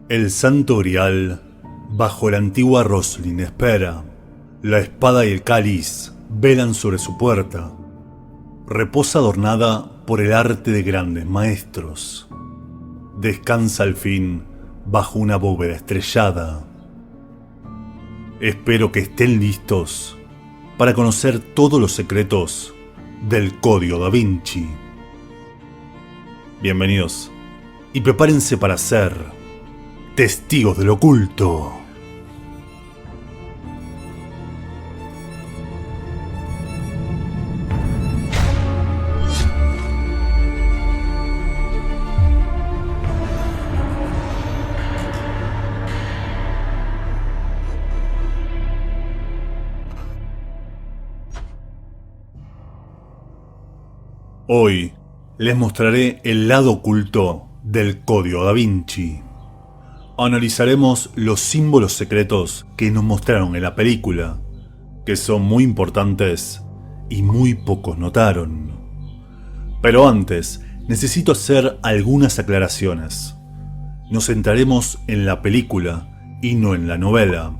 El Santo Grial, bajo la antigua Roslin espera. La espada y el cáliz velan sobre su puerta. Reposa adornada por el arte de grandes maestros. Descansa al fin bajo una bóveda estrellada. Espero que estén listos para conocer todos los secretos del Código Da Vinci. Bienvenidos y prepárense para ser testigos del oculto. Hoy les mostraré el lado oculto del Código Da Vinci. Analizaremos los símbolos secretos que nos mostraron en la película, que son muy importantes y muy pocos notaron. Pero antes, necesito hacer algunas aclaraciones. Nos centraremos en la película y no en la novela,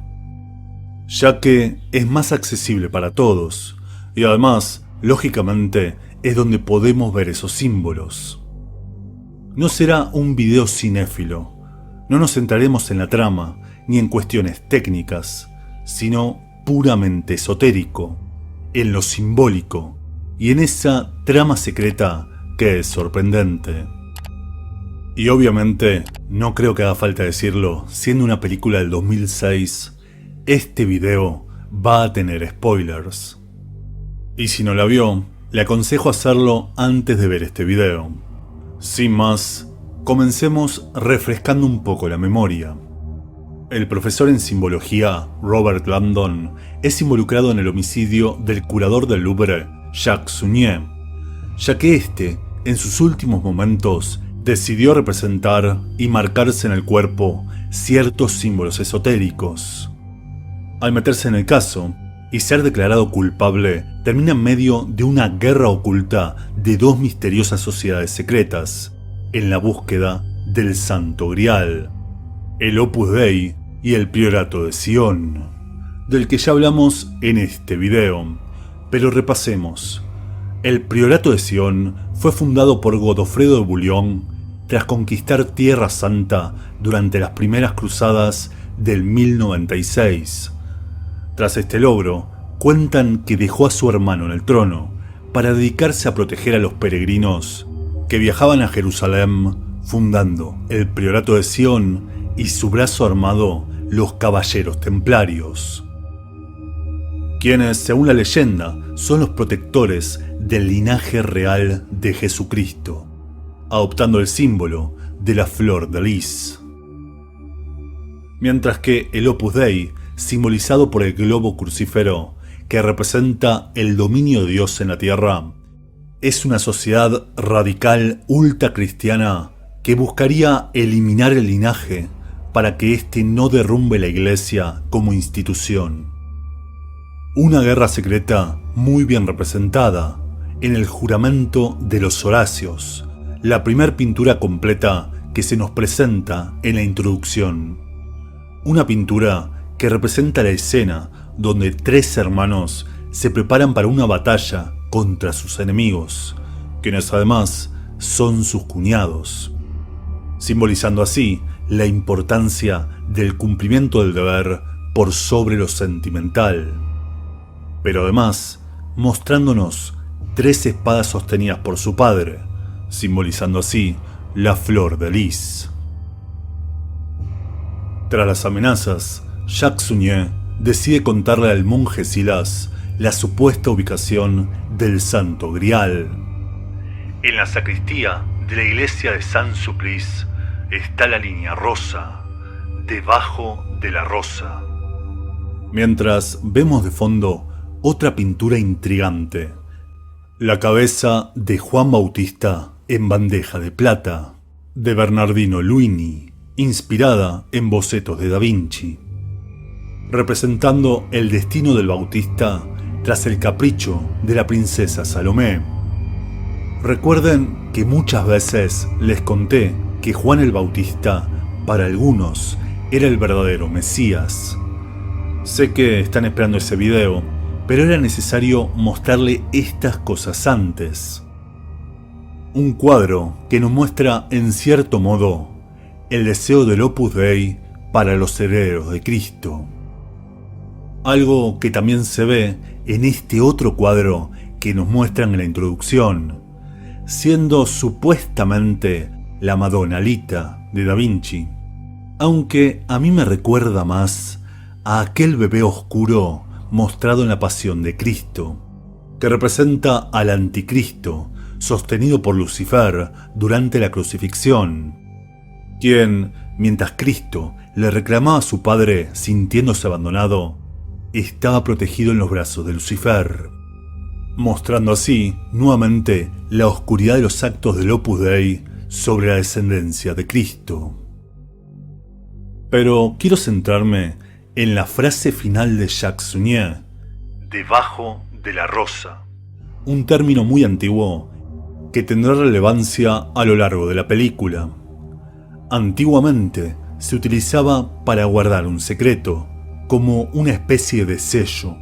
ya que es más accesible para todos y además, lógicamente, es donde podemos ver esos símbolos. No será un video cinéfilo. No nos centraremos en la trama ni en cuestiones técnicas, sino puramente esotérico, en lo simbólico y en esa trama secreta que es sorprendente. Y obviamente, no creo que haga falta decirlo, siendo una película del 2006, este video va a tener spoilers. Y si no la vio, le aconsejo hacerlo antes de ver este video. Sin más, comencemos refrescando un poco la memoria. El profesor en simbología, Robert Langdon, es involucrado en el homicidio del curador del Louvre, Jacques Sunnier, ya que este, en sus últimos momentos, decidió representar y marcarse en el cuerpo ciertos símbolos esotéricos. Al meterse en el caso y ser declarado culpable, termina en medio de una guerra oculta de dos misteriosas sociedades secretas, en la búsqueda del Santo Grial, el Opus Dei y el Priorato de Sion, del que ya hablamos en este video. Pero repasemos. El Priorato de Sion fue fundado por Godofredo de Bouillon tras conquistar Tierra Santa durante las primeras cruzadas del 1096. Tras este logro, cuentan que dejó a su hermano en el trono para dedicarse a proteger a los peregrinos que viajaban a Jerusalén, fundando el Priorato de Sion y su brazo armado, los Caballeros Templarios, quienes, según la leyenda, son los protectores del linaje real de Jesucristo, adoptando el símbolo de la flor de lis. Mientras que el Opus Dei, simbolizado por el globo crucífero, que representa el dominio de Dios en la tierra, es una sociedad radical ultracristiana que buscaría eliminar el linaje para que éste no derrumbe la iglesia como institución. Una guerra secreta muy bien representada en el Juramento de los Horacios, la primer pintura completa que se nos presenta en la introducción. Una pintura que representa la escena donde tres hermanos se preparan para una batalla contra sus enemigos, quienes además son sus cuñados, simbolizando así la importancia del cumplimiento del deber por sobre lo sentimental, pero además mostrándonos tres espadas sostenidas por su padre, simbolizando así la flor de lis. Tras las amenazas, Jacques Sunnier decide contarle al monje Silas la supuesta ubicación del Santo Grial. En la sacristía de la iglesia de Saint-Sulpice está la línea rosa, debajo de la rosa. Mientras vemos de fondo otra pintura intrigante, la cabeza de Juan Bautista en bandeja de plata, de Bernardino Luini, inspirada en bocetos de Da Vinci, representando el destino del Bautista tras el capricho de la princesa Salomé. Recuerden que muchas veces les conté que Juan el Bautista para algunos, era el verdadero Mesías. Sé que están esperando ese video, pero era necesario mostrarle estas cosas antes. Un cuadro que nos muestra, en cierto modo, el deseo del Opus Dei para los herederos de Cristo. Algo que también se ve en este otro cuadro que nos muestran en la introducción, siendo supuestamente la Madonna Lita de Da Vinci, aunque a mí me recuerda más a aquel bebé oscuro mostrado en la Pasión de Cristo, que representa al Anticristo sostenido por Lucifer durante la crucifixión, quien, mientras Cristo le reclamaba a su padre sintiéndose abandonado, estaba protegido en los brazos de Lucifer, mostrando así nuevamente la oscuridad de los actos del Opus Dei sobre la descendencia de Cristo. Pero quiero centrarme en la frase final de Jacques Sunnier, debajo de la rosa, un término muy antiguo que tendrá relevancia a lo largo de la película. Antiguamente se utilizaba para guardar un secreto, como una especie de sello.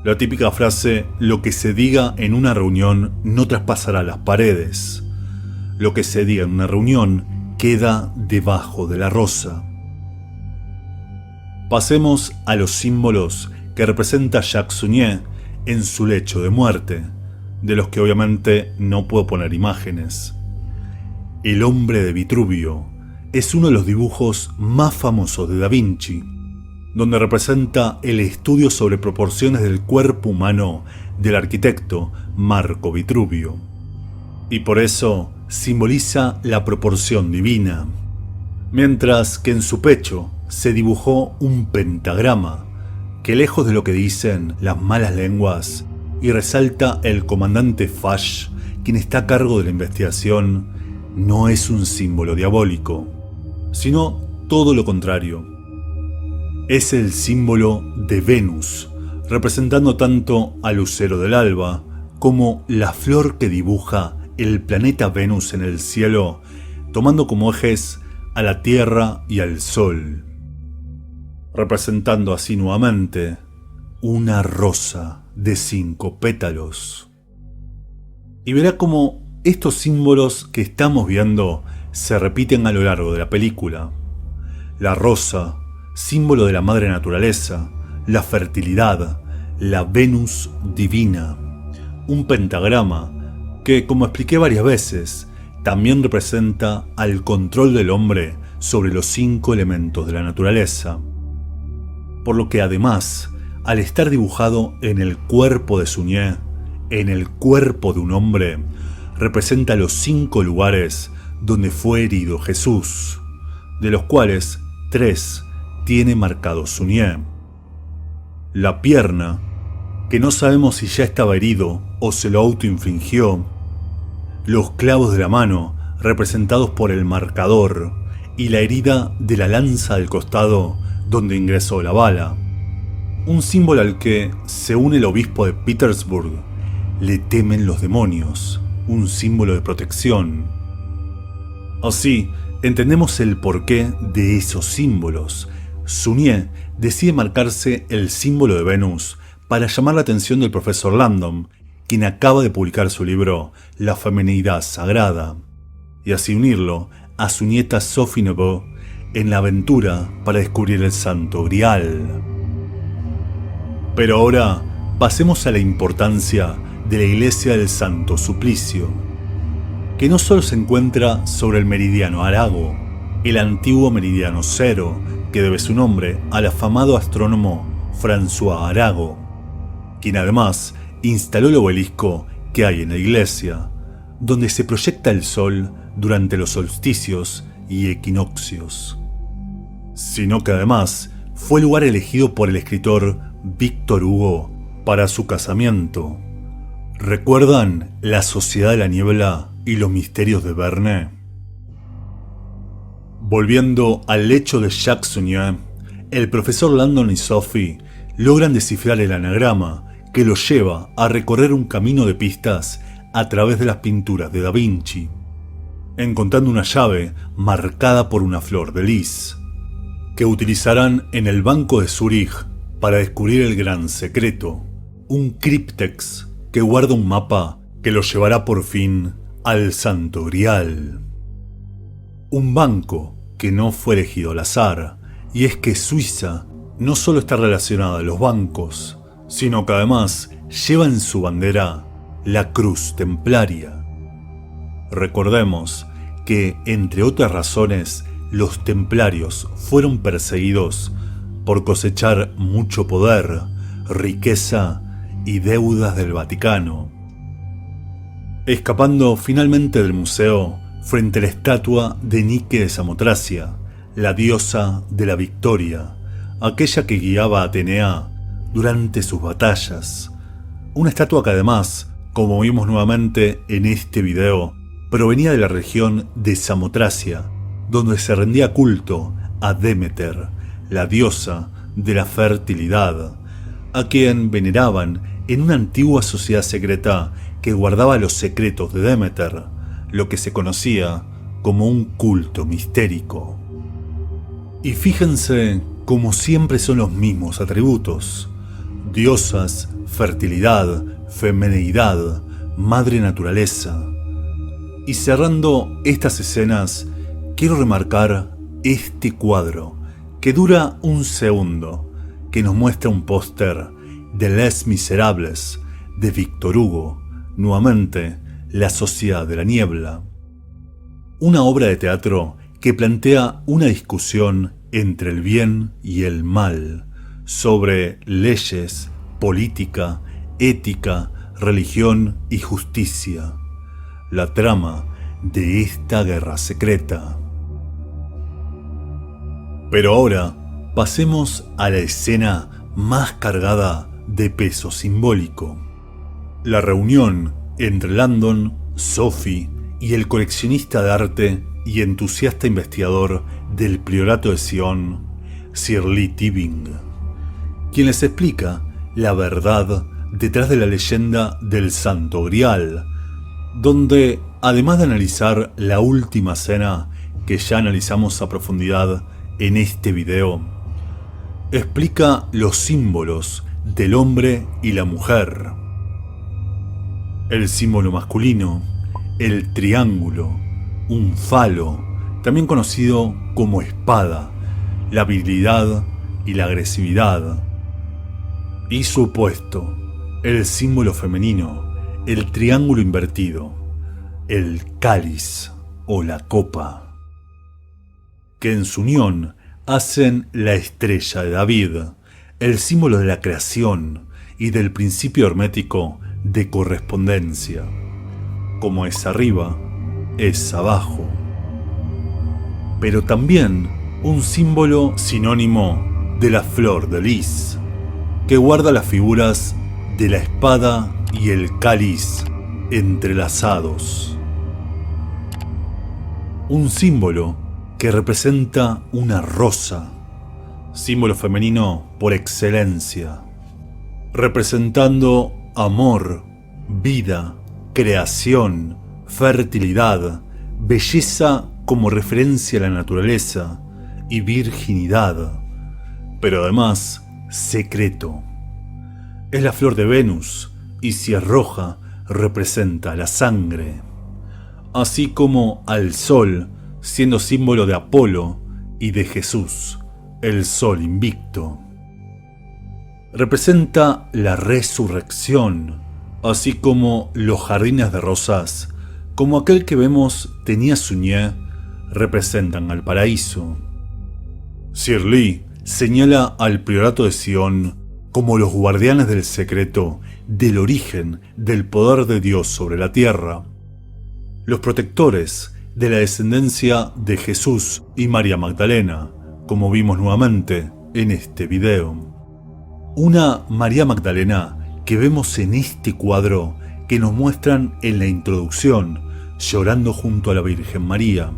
La típica frase, lo que se diga en una reunión no traspasará las paredes. Lo que se diga en una reunión queda debajo de la rosa. Pasemos a los símbolos que representa Jacques Sunnier en su lecho de muerte, de los que obviamente no puedo poner imágenes. El hombre de Vitruvio es uno de los dibujos más famosos de Da Vinci, donde representa el estudio sobre proporciones del cuerpo humano del arquitecto Marco Vitruvio, y por eso simboliza la proporción divina, mientras que en su pecho se dibujó un pentagrama que, lejos de lo que dicen las malas lenguas, y resalta el comandante Foch, quien está a cargo de la investigación, no es un símbolo diabólico, sino todo lo contrario. Es el símbolo de Venus, representando tanto al lucero del alba como la flor que dibuja el planeta Venus en el cielo, tomando como ejes a la Tierra y al Sol, representando así nuevamente una rosa de 5 pétalos. Y verá cómo estos símbolos que estamos viendo se repiten a lo largo de la película. La rosa, símbolo de la madre naturaleza, la fertilidad, la Venus divina. Un pentagrama que, como expliqué varias veces, también representa al control del hombre sobre los 5 elementos de la naturaleza. Por lo que además, al estar dibujado en el cuerpo de Sunnier, en el cuerpo de un hombre, representa los 5 lugares donde fue herido Jesús, de los cuales 3 tiene marcado Sunnier. La pierna, que no sabemos si ya estaba herido o se lo autoinfligió. Los clavos de la mano, representados por el marcador, y la herida de la lanza del costado, donde ingresó la bala. Un símbolo al que, según el obispo de Petersburg, le temen los demonios, un símbolo de protección. Así, entendemos el porqué de esos símbolos. Sunnier decide marcarse el símbolo de Venus para llamar la atención del profesor Landon, quien acaba de publicar su libro La feminidad sagrada, y así unirlo a su nieta Sophie Neveu en la aventura para descubrir el Santo Grial. Pero ahora pasemos a la importancia de la Iglesia del Santo Suplicio, que no solo se encuentra sobre el meridiano Arago, el antiguo meridiano cero, que debe su nombre al afamado astrónomo François Arago, quien además instaló el obelisco que hay en la iglesia, donde se proyecta el sol durante los solsticios y equinoccios, sino que además fue el lugar elegido por el escritor Víctor Hugo para su casamiento. ¿Recuerdan La Sociedad de la Niebla y los misterios de Verne? Volviendo al lecho de Jacques Sunnier, el profesor Landon y Sophie logran descifrar el anagrama que los lleva a recorrer un camino de pistas a través de las pinturas de Da Vinci. encontrando una llave marcada por una flor de lis, que utilizarán en el Banco de Zúrich para descubrir el gran secreto, un críptex que guarda un mapa que lo llevará por fin al Santo Grial. Un banco que no fue elegido al azar, y es que Suiza no solo está relacionada a los bancos, sino que además lleva en su bandera la cruz templaria. Recordemos que, entre otras razones, los templarios fueron perseguidos por cosechar mucho poder, riqueza y deudas del Vaticano. Escapando finalmente del museo frente a la estatua de Nike de Samotracia, la diosa de la victoria, aquella que guiaba a Atenea durante sus batallas. Una estatua que además, como vimos nuevamente en este video, provenía de la región de Samotracia, donde se rendía culto a Demeter, la diosa de la fertilidad, a quien veneraban en una antigua sociedad secreta que guardaba los secretos de Demeter, lo que se conocía como un culto mistérico. Y fíjense como siempre son los mismos atributos: diosas, fertilidad, femineidad, madre naturaleza. Y cerrando estas escenas, quiero remarcar este cuadro, que dura un segundo, que nos muestra un póster de Les Miserables, de Victor Hugo, nuevamente La Sociedad de la Niebla. Una obra de teatro que plantea una discusión entre el bien y el mal, sobre leyes, política, ética, religión y justicia. La trama de esta guerra secreta. Pero ahora pasemos a la escena más cargada de peso simbólico. La reunión entre Landon, Sophie y el coleccionista de arte y entusiasta investigador del Priorato de Sion, Sir Lee Tibing, quien les explica la verdad detrás de la leyenda del Santo Grial, donde, además de analizar la última cena que ya analizamos a profundidad en este video, explica los símbolos del hombre y la mujer. El símbolo masculino, el triángulo, un falo, también conocido como espada, la virilidad y la agresividad. Y su opuesto, el símbolo femenino, el triángulo invertido, el cáliz o la copa, que en su unión hacen la estrella de David, el símbolo de la creación y del principio hermético de correspondencia. Como es arriba, es abajo. Pero también un símbolo sinónimo de la flor de lis, que guarda las figuras de la espada y el cáliz entrelazados. Un símbolo que representa una rosa, símbolo femenino por excelencia, representando amor, vida, creación, fertilidad, belleza como referencia a la naturaleza y virginidad, pero además secreto. Es la flor de Venus, y si es roja, representa la sangre, así como al sol, siendo símbolo de Apolo y de Jesús, el sol invicto. Representa la resurrección, así como los jardines de rosas, como aquel que vemos tenía Suñé, representan al paraíso. Sir Lee señala al Priorato de Sion como los guardianes del secreto del origen del poder de Dios sobre la tierra, los protectores de la descendencia de Jesús y María Magdalena, como vimos nuevamente en este video. Una María Magdalena que vemos en este cuadro que nos muestran en la introducción, llorando junto a la Virgen María.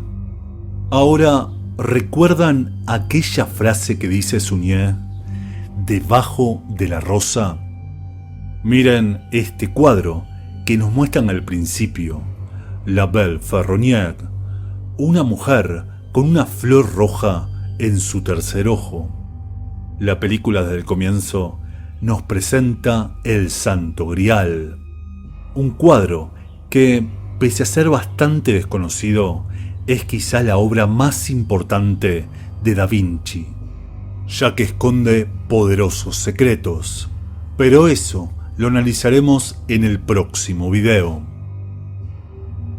Ahora, ¿recuerdan aquella frase que dice Suñé? Debajo de la rosa. Miren este cuadro que nos muestran al principio. La Belle Ferronnière, una mujer con una flor roja en su tercer ojo. La película desde el comienzo nos presenta el Santo Grial, un cuadro que, pese a ser bastante desconocido, es quizá la obra más importante de Da Vinci, ya que esconde poderosos secretos. Pero eso lo analizaremos en el próximo video.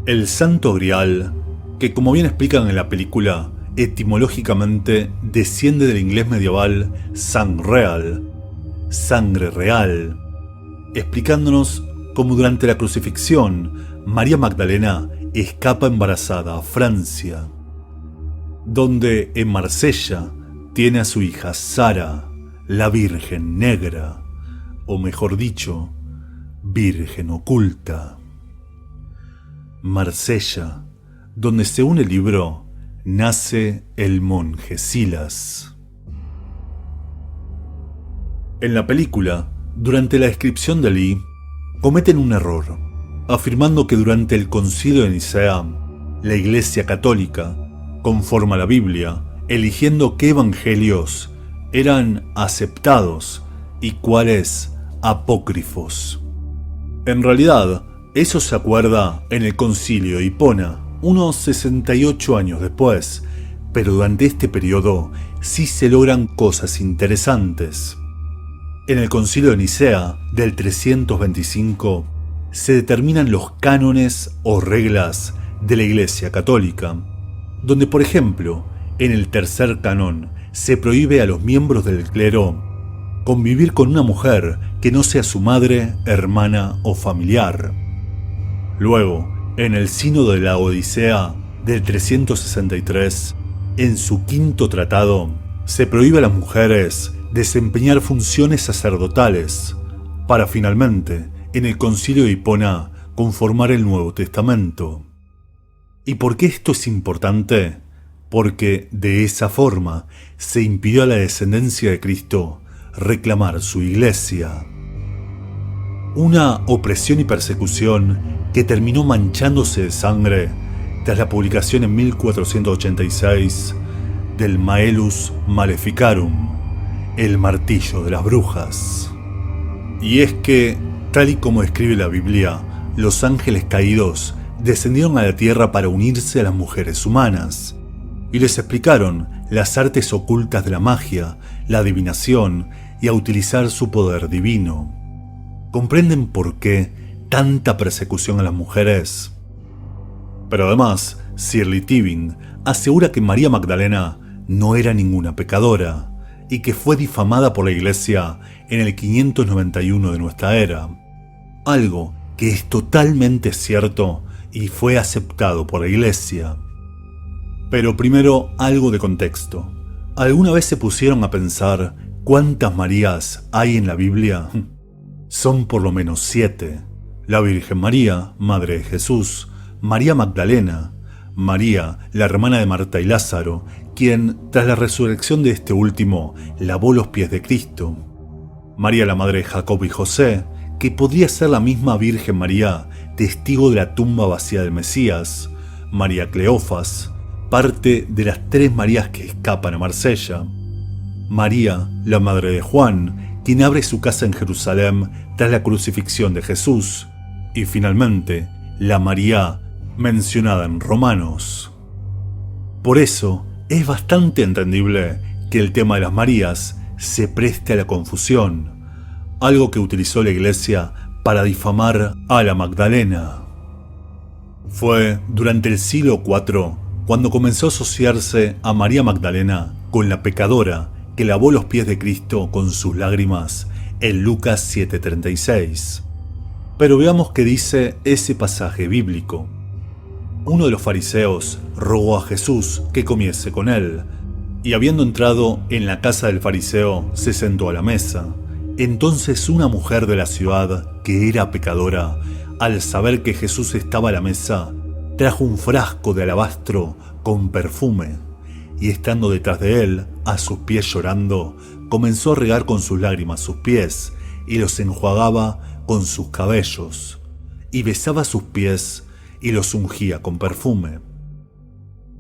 El Santo Grial, que como bien explican en la película, etimológicamente desciende del inglés medieval sangreal, sangre real, explicándonos cómo durante la crucifixión María Magdalena escapa embarazada a Francia, donde en Marsella tiene a su hija Sara, la Virgen Negra, o mejor dicho, Virgen Oculta. Marsella, donde según el libro nace el monje Silas. En la película, durante la descripción de Lee, cometen un error, afirmando que durante el Concilio de Nicea, la Iglesia Católica conforma la Biblia, eligiendo qué evangelios eran aceptados y cuáles apócrifos. En realidad, eso se acuerda en el Concilio de Hipona, unos 68 años después, pero durante este periodo sí se logran cosas interesantes. En el Concilio de Nicea del 325 se determinan los cánones o reglas de la Iglesia Católica, donde por ejemplo, en el tercer canon se prohíbe a los miembros del clero convivir con una mujer que no sea su madre, hermana o familiar. Luego, en el Sínodo de la Odisea del 363, en su quinto tratado, se prohíbe a las mujeres desempeñar funciones sacerdotales, para finalmente, en el Concilio de Hipona, conformar el Nuevo Testamento. ¿Y por qué esto es importante? Porque de esa forma se impidió a la descendencia de Cristo reclamar su iglesia. Una opresión y persecución que terminó manchándose de sangre tras la publicación en 1486 del Maelus Maleficarum, el martillo de las brujas. Y es que, tal y como describe la Biblia, los ángeles caídos descendieron a la tierra para unirse a las mujeres humanas, y les explicaron las artes ocultas de la magia, la adivinación y a utilizar su poder divino. ¿Comprenden por qué tanta persecución a las mujeres? Pero además, Shirley Tebing asegura que María Magdalena no era ninguna pecadora y que fue difamada por la Iglesia en el 591 de nuestra era. Algo que es totalmente cierto y fue aceptado por la Iglesia. Pero primero, algo de contexto. ¿Alguna vez se pusieron a pensar cuántas Marías hay en la Biblia? Son por lo menos 7. La Virgen María, Madre de Jesús, María Magdalena, María, la hermana de Marta y Lázaro, quien, tras la resurrección de este último, lavó los pies de Cristo. María, la madre de Jacob y José, que podría ser la misma Virgen María, testigo de la tumba vacía del Mesías. María Cleofas, parte de las 3 Marías que escapan a Marsella. María, la madre de Juan, quien abre su casa en Jerusalén tras la crucifixión de Jesús. Y finalmente, la María mencionada en Romanos. Por eso, es bastante entendible que el tema de las Marías se preste a la confusión, algo que utilizó la Iglesia para difamar a la Magdalena. Fue durante el siglo IV cuando comenzó a asociarse a María Magdalena con la pecadora que lavó los pies de Cristo con sus lágrimas en Lucas 7:36. Pero veamos qué dice ese pasaje bíblico. Uno de los fariseos rogó a Jesús que comiese con él, y habiendo entrado en la casa del fariseo, se sentó a la mesa. Entonces una mujer de la ciudad, que era pecadora, al saber que Jesús estaba a la mesa, trajo un frasco de alabastro con perfume, y estando detrás de él, a sus pies llorando, comenzó a regar con sus lágrimas sus pies, y los enjuagaba con sus cabellos, y besaba sus pies, y los ungía con perfume.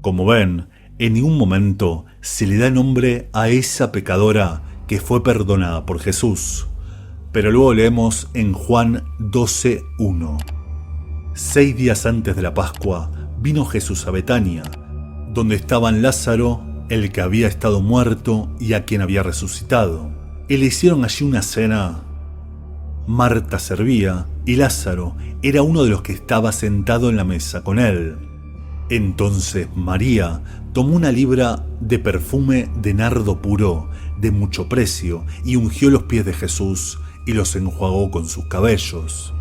Como ven, en ningún momento se le da nombre a esa pecadora que fue perdonada por Jesús. Pero luego leemos en Juan 12:1. 6 días antes de la Pascua vino Jesús a Betania, donde estaban Lázaro, el que había estado muerto y a quien había resucitado. Y le hicieron allí una cena. Marta servía y Lázaro era uno de los que estaba sentado en la mesa con él. Entonces María tomó una libra de perfume de nardo puro, de mucho precio, y ungió los pies de Jesús y los enjuagó con sus cabellos.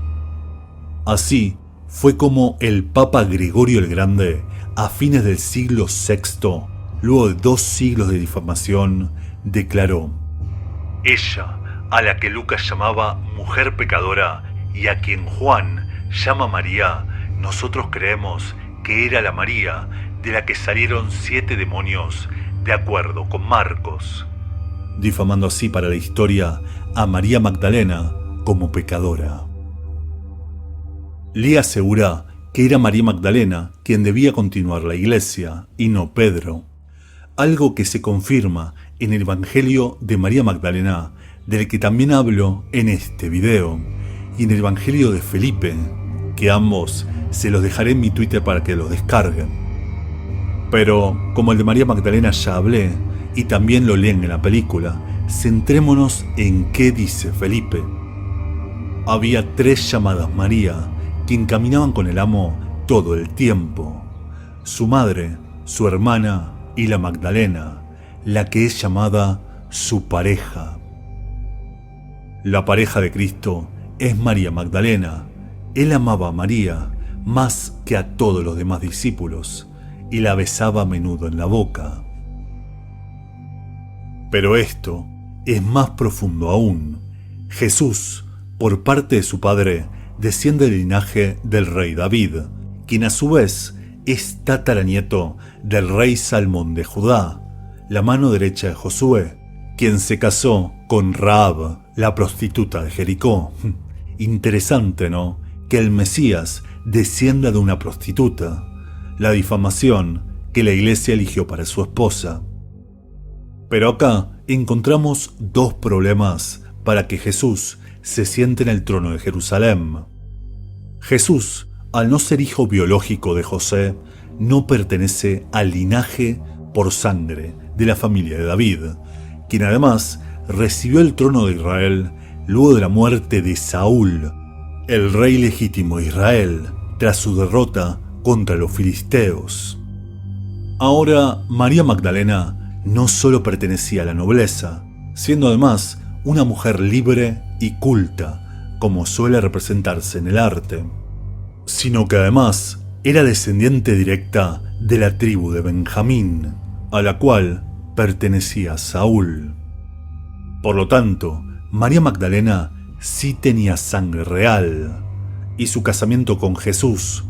Así fue como el Papa Gregorio el Grande, a fines del siglo VI, luego de 2 siglos de difamación, declaró: ella, a la que Lucas llamaba mujer pecadora y a quien Juan llama María, nosotros creemos que era la María de la que salieron 7 demonios, de acuerdo con Marcos, difamando así para la historia a María Magdalena como pecadora. Lee asegura que era María Magdalena quien debía continuar la iglesia y no Pedro, algo que se confirma en el Evangelio de María Magdalena, del que también hablo en este video, y en el Evangelio de Felipe, que ambos se los dejaré en mi Twitter para que los descarguen. Pero como el de María Magdalena ya hablé, y también lo leen en la película, centrémonos en qué dice Felipe. Había 3 llamadas María, quien caminaban con el amo todo el tiempo: su madre, su hermana y la Magdalena, la que es llamada su pareja. La pareja de Cristo es María Magdalena. Él amaba a María más que a todos los demás discípulos y la besaba a menudo en la boca. Pero esto es más profundo aún. Jesús, por parte de su padre, desciende del linaje del rey David, quien a su vez es tataranieto del rey Salmón de Judá, la mano derecha de Josué, quien se casó con Rahab, la prostituta de Jericó. Interesante, ¿no?, que el Mesías descienda de una prostituta, la difamación que la iglesia eligió para su esposa. Pero acá encontramos 2 problemas para que Jesús se siente en el trono de Jerusalén. Jesús, al no ser hijo biológico de José, no pertenece al linaje por sangre de la familia de David, quien además recibió el trono de Israel luego de la muerte de Saúl, el rey legítimo de Israel, tras su derrota contra los filisteos. Ahora, María Magdalena no solo pertenecía a la nobleza, siendo además una mujer libre y culta, como suele representarse en el arte, sino que además era descendiente directa de la tribu de Benjamín, a la cual pertenecía Saúl. Por lo tanto, María Magdalena sí tenía sangre real, y su casamiento con Jesús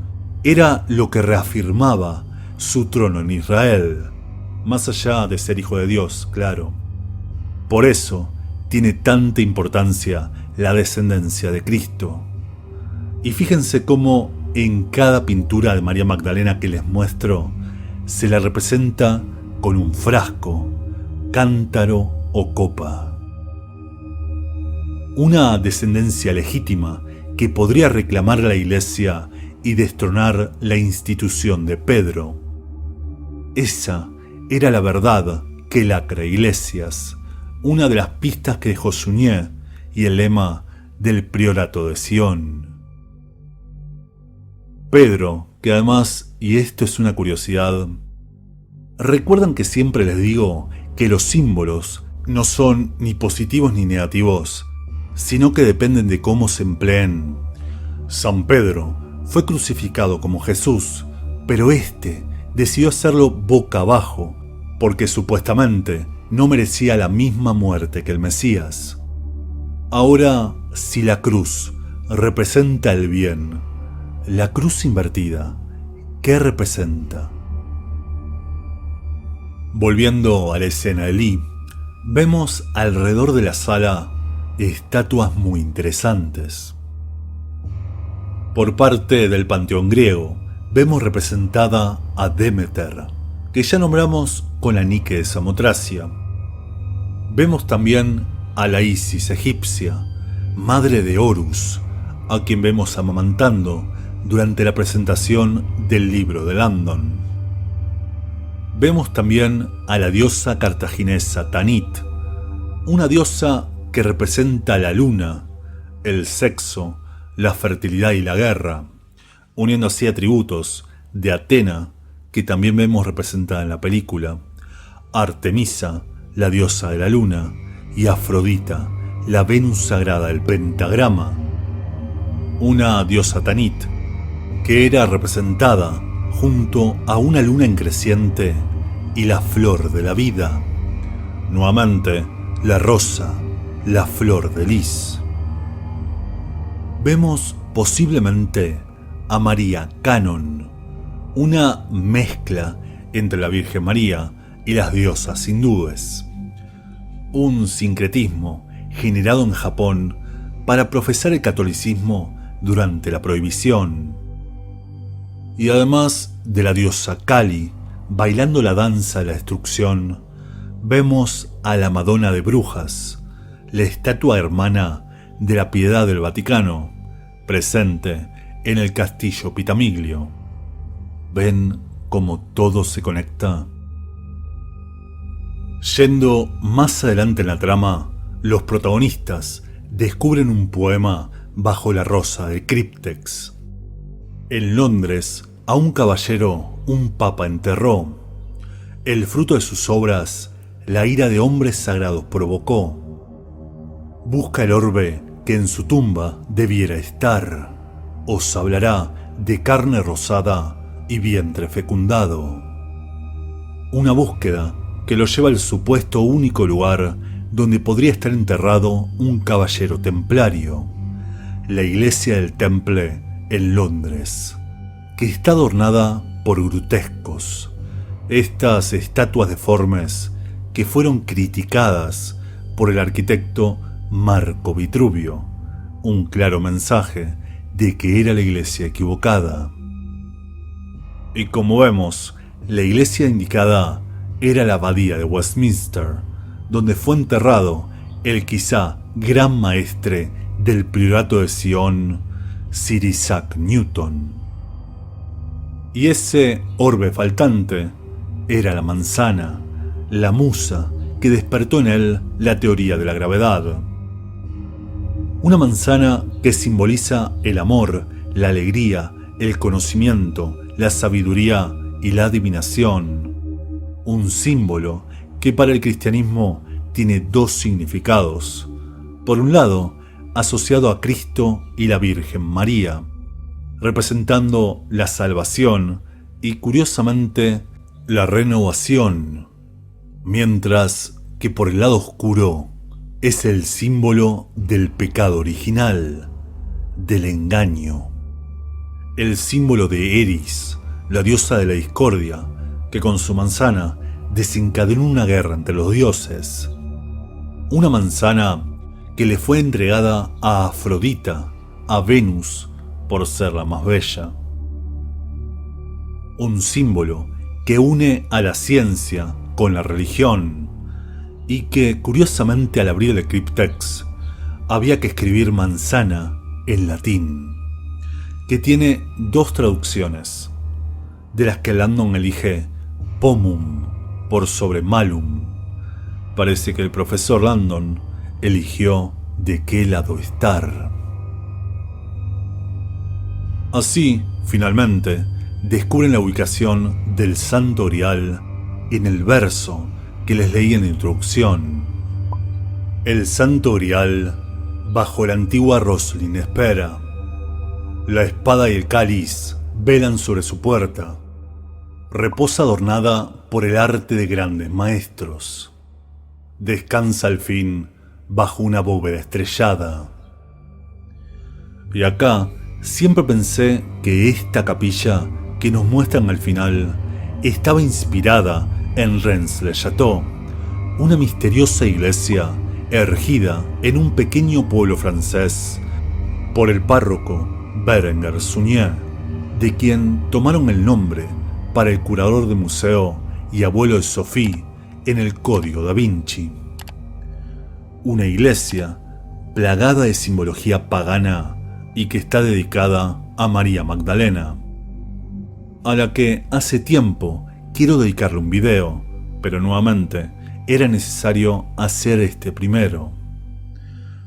era lo que reafirmaba su trono en Israel, más allá de ser hijo de Dios, claro. Por eso tiene tanta importancia la descendencia de Cristo. Y fíjense cómo en cada pintura de María Magdalena que les muestro se la representa con un frasco, cántaro o copa. Una descendencia legítima que podría reclamar la iglesia y destronar la institución de Pedro. Esa era la verdad que lacra Iglesias, una de las pistas que dejó Suñé y el lema del Priorato de Sion. Pedro, que además, y esto es una curiosidad, recuerdan que siempre les digo que los símbolos no son ni positivos ni negativos, sino que dependen de cómo se empleen. San Pedro fue crucificado como Jesús, pero decidió hacerlo boca abajo, porque supuestamente no merecía la misma muerte que el Mesías. Ahora, si la cruz representa el bien, la cruz invertida, ¿qué representa? Volviendo a la escena de Lee, vemos alrededor de la sala estatuas muy interesantes. Por parte del panteón griego, vemos representada a Demeter, que ya nombramos con la Nike de Samotracia. Vemos también a la Isis egipcia, madre de Horus, a quien vemos amamantando durante la presentación del libro de Landon. Vemos también a la diosa cartaginesa Tanit, una diosa que representa la luna, el sexo, la fertilidad y la guerra, uniendo así atributos de Atena, que también vemos representada en la película, Artemisa, la diosa de la luna, y Afrodita, la Venus sagrada del pentagrama, una diosa Tanit, que era representada junto a una luna en creciente y la flor de la vida, nuevamente la rosa, la flor de lis. Vemos posiblemente a María Canon, una mezcla entre la Virgen María y las diosas hindúes, un sincretismo generado en Japón para profesar el catolicismo durante la prohibición. Y además de la diosa Kali bailando la danza de la destrucción, vemos a la Madonna de Brujas, la estatua hermana de la Piedad del Vaticano, presente en el castillo Pitamiglio. ¿Ven cómo todo se conecta? Yendo más adelante en la trama, los protagonistas descubren un poema bajo la rosa de Cryptex. En Londres, a un caballero un papa enterró. El fruto de sus obras, la ira de hombres sagrados provocó. Busca el orbe que en su tumba debiera estar. Os hablará de carne rosada y vientre fecundado. Una búsqueda que lo lleva al supuesto único lugar donde podría estar enterrado un caballero templario, la iglesia del Temple en Londres, que está adornada por grutescos, estas estatuas deformes que fueron criticadas por el arquitecto Marco Vitruvio, un claro mensaje de que era la iglesia equivocada. Y como vemos, la iglesia indicada era la abadía de Westminster, donde fue enterrado el quizá gran maestre del priorato de Sion, Sir Isaac Newton. Y ese orbe faltante era la manzana, la musa que despertó en él la teoría de la gravedad. Una manzana que simboliza el amor, la alegría, el conocimiento, la sabiduría y la adivinación. Un símbolo que para el cristianismo tiene dos significados. Por un lado, asociado a Cristo y la Virgen María, representando la salvación y, curiosamente, la renovación, mientras que por el lado oscuro es el símbolo del pecado original, del engaño. El símbolo de Eris, la diosa de la discordia, que con su manzana desencadenó una guerra entre los dioses. Una manzana que le fue entregada a Afrodita, a Venus, por ser la más bella. Un símbolo que une a la ciencia con la religión y que, curiosamente, al abrir el Cryptex había que escribir manzana en latín, que tiene dos traducciones, de las que Landon elige pomum por sobre malum. Parece que el profesor Landon eligió de qué lado estar. Así, finalmente, descubren la ubicación del Santo Grial en el verso que les leí en la introducción. El Santo Grial bajo la antigua Roslin espera. La espada y el cáliz velan sobre su puerta. Reposa adornada por el arte de grandes maestros. Descansa al fin bajo una bóveda estrellada. Y acá siempre pensé que esta capilla que nos muestran al final estaba inspirada en Rennes-le-Château, una misteriosa iglesia erigida en un pequeño pueblo francés por el párroco Berenguer Sunier, de quien tomaron el nombre para el curador del museo y abuelo de Sophie en el Código Da Vinci. Una iglesia plagada de simbología pagana y que está dedicada a María Magdalena, a la que hace tiempo quiero dedicarle un video, pero nuevamente era necesario hacer este primero.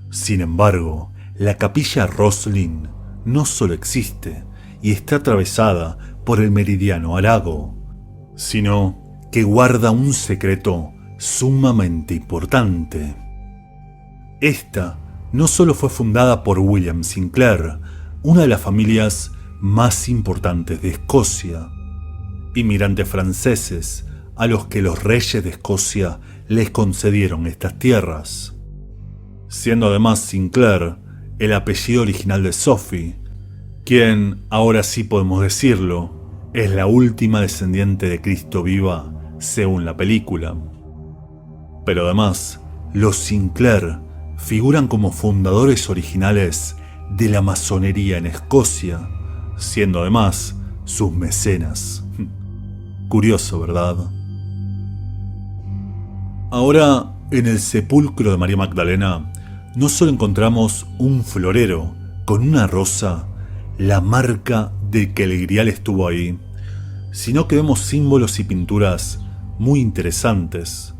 Sin embargo, la capilla Roslin no solo existe y está atravesada por el meridiano Arago, sino que guarda un secreto sumamente importante. Esta no solo fue fundada por William Sinclair, una de las familias más importantes de Escocia, inmigrantes franceses a los que los reyes de Escocia les concedieron estas tierras, siendo además Sinclair el apellido original de Sophie, quien, ahora sí podemos decirlo, es la última descendiente de Cristo viva según la película. Pero además, los Sinclair figuran como fundadores originales de la masonería en Escocia, siendo además sus mecenas. Curioso, ¿verdad? Ahora, en el sepulcro de María Magdalena, no solo encontramos un florero con una rosa, la marca de que el grial estuvo ahí, sino que vemos símbolos y pinturas muy interesantes.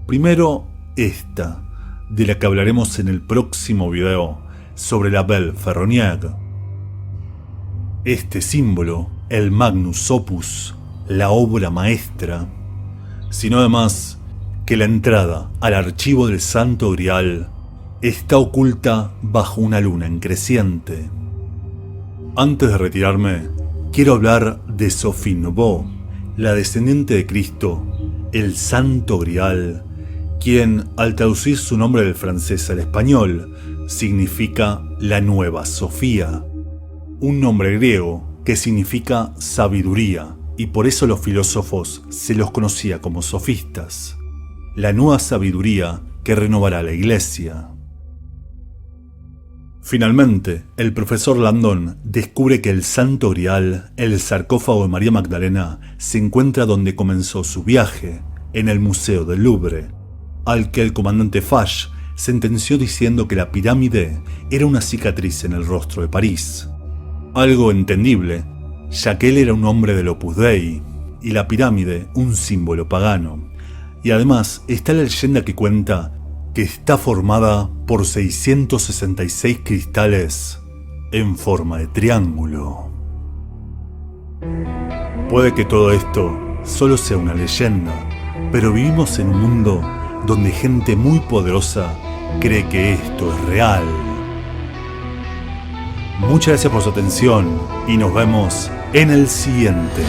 Primero, esta, de la que hablaremos en el próximo video, sobre la Belle Ferronnière. Este símbolo, el Magnus Opus, la obra maestra, sino además que la entrada al archivo del Santo Grial está oculta bajo una luna en creciente. Antes de retirarme, quiero hablar de Sophie Nouveau, la descendiente de Cristo, el Santo Grial, quien, al traducir su nombre del francés al español, significa la Nueva Sofía, un nombre griego que significa sabiduría, y por eso los filósofos se los conocía como sofistas, la nueva sabiduría que renovará la Iglesia. Finalmente, el profesor Landon descubre que el Santo Grial, el sarcófago de María Magdalena, se encuentra donde comenzó su viaje, en el Museo del Louvre, al que el comandante Foch sentenció diciendo que la pirámide era una cicatriz en el rostro de París. Algo entendible, ya que él era un hombre del Opus Dei, y la pirámide un símbolo pagano. Y además está la leyenda que cuenta que está formada por 666 cristales en forma de triángulo. Puede que todo esto solo sea una leyenda, pero vivimos en un mundo donde gente muy poderosa cree que esto es real. Muchas gracias por su atención y nos vemos en el siguiente.